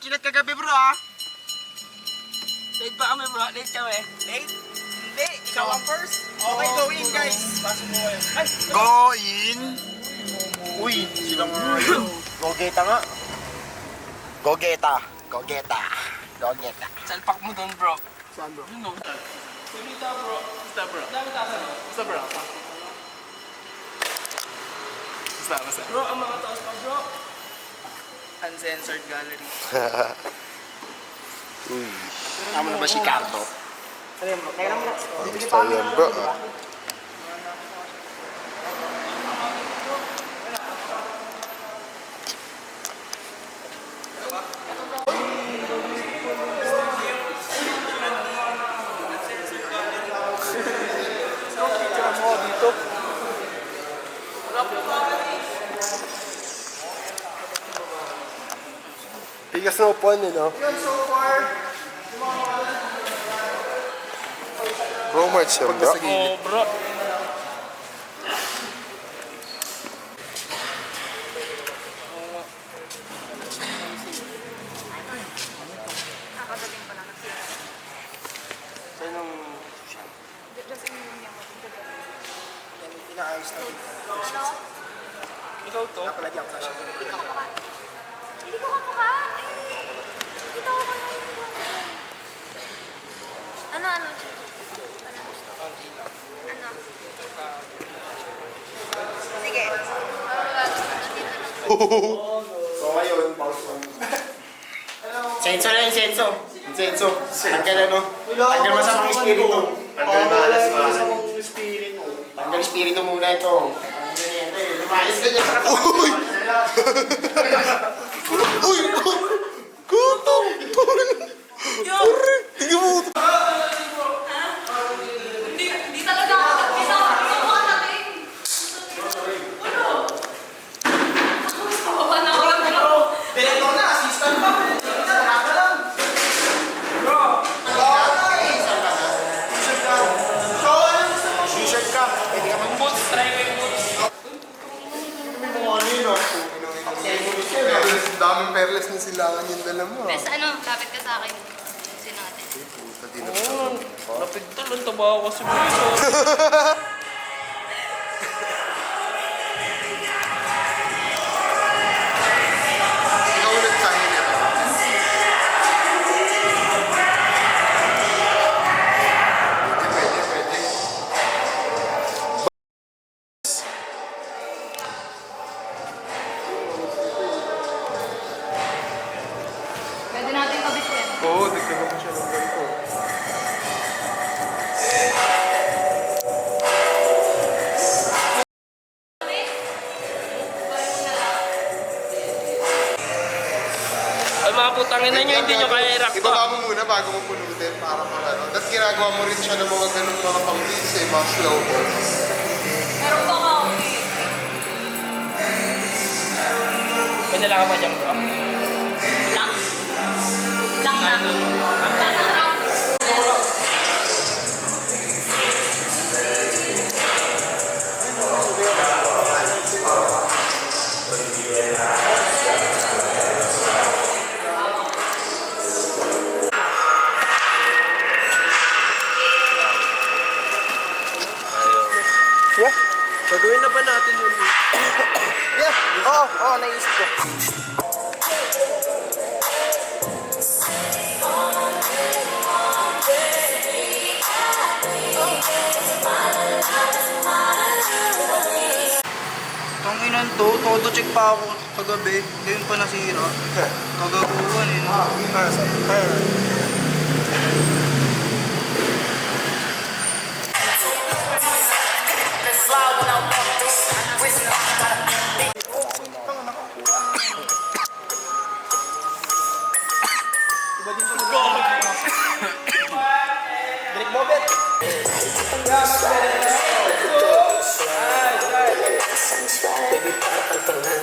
chilat kagabi bro ha. Late pa kami bro, late kami. Late? Hindi, ikaw ang first. Okay, go in guys. Pasok mo kayo. Go in. Uy, silang Gogeta nga. Gogeta. Gogeta. Gogeta. Salpak mo doon bro. Saan bro? Yun no. Kumita bro. Basta bro. Basta bro. Basta. Bro, ang mga taos pa bro. Uncensored gallery. Uy. Tama na ba si Cardo? Basta yan bro. Bigas na upuan eh, no? Bro, March yan, bro. Oh, bro. Kakagaling pa lang nagsira. Saan ang... Just ininom niya mo. Yan yung inaayos natin. Ano? Ikaw to? Hindi ko kapakain. Hindi ko kapakain. Hindi ko kapakain. Ano? Ano gusto? Ano? Sige. So ngayon, pause mo. Senso na yung senso. Senso, tanggal ano? Tanggal masamang espiritu. Tanggal malas espiritu. Tanggal espiritu muna ito. Lumayas ka dyan. Uy! Uy! Gutong! Pare! Tingnan mo! Hindi talaga ako. Hindi ako makatating. Ano? Gusto ko ba na ako? Direktor na, assistant pa. Nakaka lang. Bro! T-shirt ka. Pwede ka mag-boots. Try ko yung boots. Daming perles na silangan yung dala mo. Bes, ano? Lapit ka sa akin. Sino natin? Puta, di na Lapit to lang, taba ako kasi buwiso. Ikaw ulit sa akin yan. Pwede. Pwede natin kabitin. Oo, dagdagan mo siya ng ganito. Ay mga putangin na nyo, hindi nyo kaya i-rock to. Ibaba mo muna bago mo pulutin para ano. Tapos ginagawa mo rin siya ng mga ganun mga pang-beats eh, mga slow mo. Meron ba ka? May nalaman pa dyan bro. Lang? Lang na. Lang na. Yeah. Gagawin na ba natin yun? Yeah. Oo, naisip ko. Tanginan to, todo check pa ako kagabi, ngayon pa nasira. Kagaguhan eh. No? Break bobet! Baby, para pagtangan